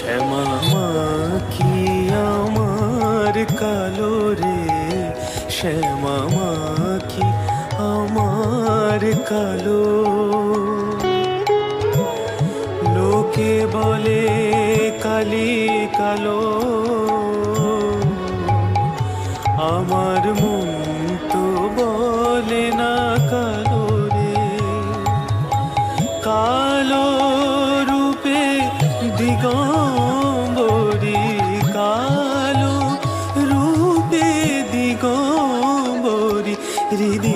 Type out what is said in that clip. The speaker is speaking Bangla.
শ্যামা মাখি আমার কালো রে, শ্যামা মাখি আমার কালো। লোকে বলে কালি কালো, আমার মন তো বলে না কালো রে। কালো রূপে দিগম্বরী, কালো রূপে দিগম্বরী, হৃদি